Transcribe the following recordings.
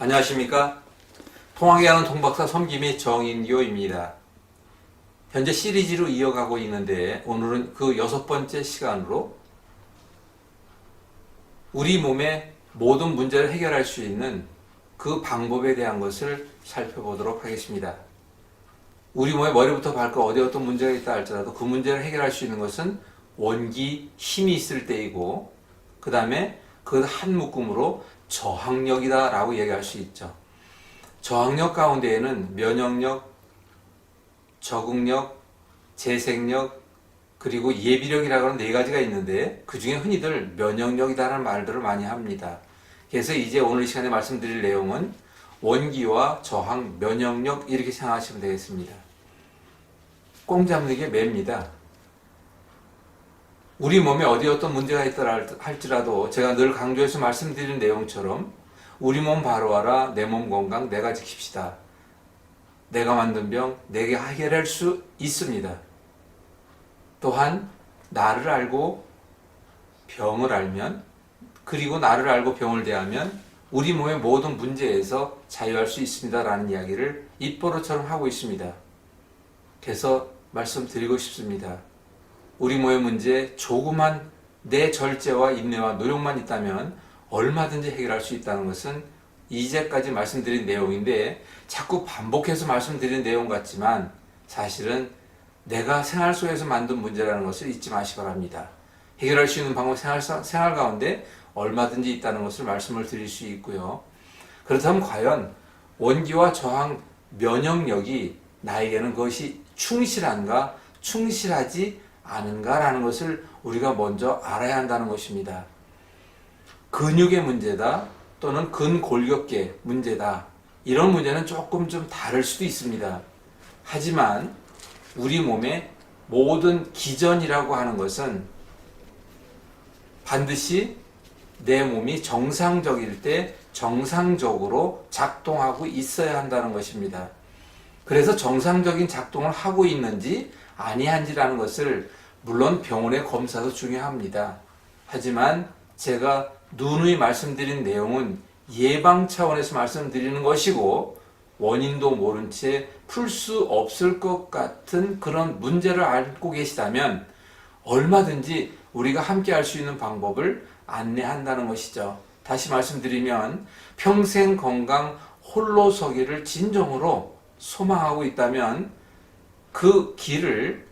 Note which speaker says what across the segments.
Speaker 1: 안녕하십니까? 통하게 하는 통박사 섬김의 정인교입니다. 현재 시리즈로 이어가고 있는데 오늘은 그 6번째 시간으로 우리 몸의 모든 문제를 해결할 수 있는 그 방법에 대한 것을 살펴보도록 하겠습니다. 우리 몸의 머리부터 발끝 어디 어떤 문제가 있다 할지라도 그 문제를 해결할 수 있는 것은 원기, 힘이 있을 때이고 그 다음에 그 한 묶음으로 저항력이다 라고 얘기할 수 있죠. 저항력 가운데에는 면역력, 적응력, 재생력, 그리고 예비력이라고 하는 4가지가 있는데 그 중에 흔히들 면역력이라는 말들을 많이 합니다. 그래서 이제 오늘 이 시간에 말씀드릴 내용은 원기와 저항, 면역력 이렇게 생각하시면 되겠습니다. 꽁 잡는 게 매입니다. 우리 몸에 어디 어떤 문제가 있다 할지라도 제가 늘 강조해서 말씀드리는 내용처럼 우리 몸 바로 알아, 내 몸 건강 내가 지킵시다. 내가 만든 병 내가 해결할 수 있습니다. 또한 나를 알고 병을 알면 그리고 나를 알고 병을 대하면 우리 몸의 모든 문제에서 자유할 수 있습니다 라는 이야기를 입버릇처럼 하고 있습니다. 그래서 말씀드리고 싶습니다. 우리 몸의 문제 조그만 내 절제와 인내와 노력만 있다면 얼마든지 해결할 수 있다는 것은 이제까지 말씀드린 내용인데 자꾸 반복해서 말씀드린 내용 같지만 사실은 내가 생활 속에서 만든 문제라는 것을 잊지 마시기 바랍니다. 해결할 수 있는 방법 생활 가운데 얼마든지 있다는 것을 말씀을 드릴 수 있고요. 그렇다면 과연 원기와 저항 면역력이 나에게는 그것이 충실한가 충실하지 않은가라는 것을 우리가 먼저 알아야 한다는 것입니다. 근육의 문제다 또는 근골격계 문제다 이런 문제는 조금 좀 다를 수도 있습니다. 하지만 우리 몸의 모든 기전이라고 하는 것은 반드시 내 몸이 정상적일 때 정상적으로 작동하고 있어야 한다는 것입니다. 그래서 정상적인 작동을 하고 있는지 아니한지라는 것을 물론 병원의 검사도 중요합니다. 하지만 제가 누누이 말씀드린 내용은 예방 차원에서 말씀드리는 것이고 원인도 모른 채 풀 수 없을 것 같은 그런 문제를 앓고 계시다면 얼마든지 우리가 함께 할 수 있는 방법을 안내한다는 것이죠. 다시 말씀드리면 평생 건강 홀로 서기를 진정으로 소망하고 있다면 그 길을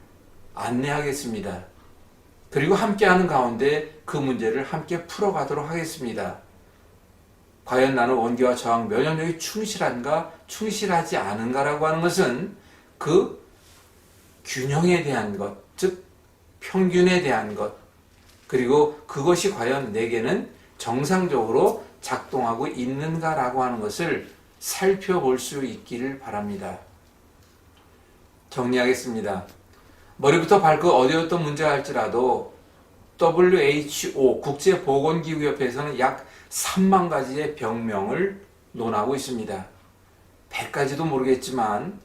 Speaker 1: 안내하겠습니다. 그리고 함께하는 가운데 그 문제를 함께 풀어가도록 하겠습니다. 과연 나는 원기와 저항 면역력이 충실한가 충실하지 않은가라고 하는 것은 그 균형에 대한 것, 즉 평균에 대한 것, 그리고 그것이 과연 내게는 정상적으로 작동하고 있는가라고 하는 것을 살펴볼 수 있기를 바랍니다. 정리하겠습니다. 머리부터 발끝 어디 어떤 문제가 할지라도 WHO 국제보건기구협회에서는 약 3만 가지의 병명을 논하고 있습니다. 100가지도 모르겠지만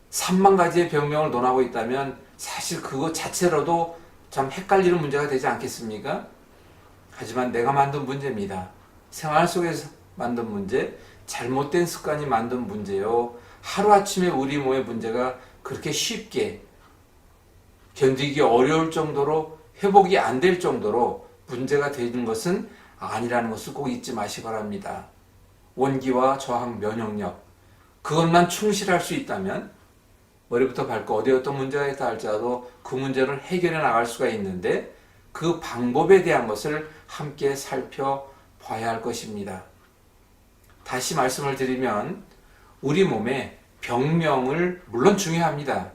Speaker 1: 3만 가지의 병명을 논하고 있다면 사실 그것 자체로도 참 헷갈리는 문제가 되지 않겠습니까? 하지만 내가 만든 문제입니다. 생활 속에서 만든 문제, 잘못된 습관이 만든 문제요. 하루아침에 우리 몸의 문제가 그렇게 쉽게 견디기 어려울 정도로 회복이 안 될 정도로 문제가 되는 것은 아니라는 것을 꼭 잊지 마시기 바랍니다. 원기와 저항 면역력 그것만 충실할 수 있다면 머리부터 발끝 어디 어떤 문제가 있다 할지라도 그 문제를 해결해 나갈 수가 있는데 그 방법에 대한 것을 함께 살펴봐야 할 것입니다. 다시 말씀을 드리면 우리 몸의 병명을 물론 중요합니다.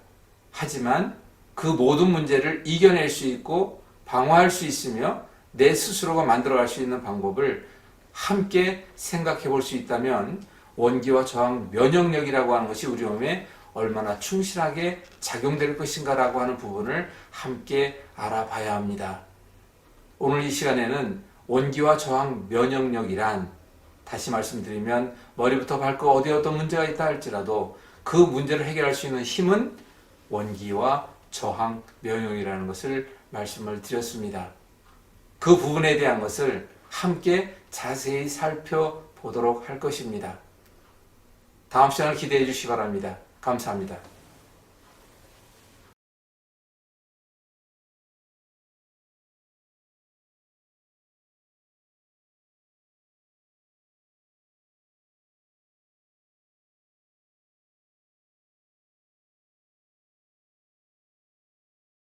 Speaker 1: 하지만 그 모든 문제를 이겨낼 수 있고 방어할 수 있으며 내 스스로가 만들어갈 수 있는 방법을 함께 생각해 볼 수 있다면 원기와 저항 면역력이라고 하는 것이 우리 몸에 얼마나 충실하게 작용될 것인가라고 하는 부분을 함께 알아봐야 합니다. 오늘 이 시간에는 원기와 저항 면역력이란 다시 말씀드리면 머리부터 발끝 어디 어떤 문제가 있다 할지라도 그 문제를 해결할 수 있는 힘은 원기와 저항 면역이라는 것을 말씀을 드렸습니다. 그 부분에 대한 것을 함께 자세히 보도록 할 것입니다. 다음 시간을 기대해 주시기 바랍니다. 감사합니다.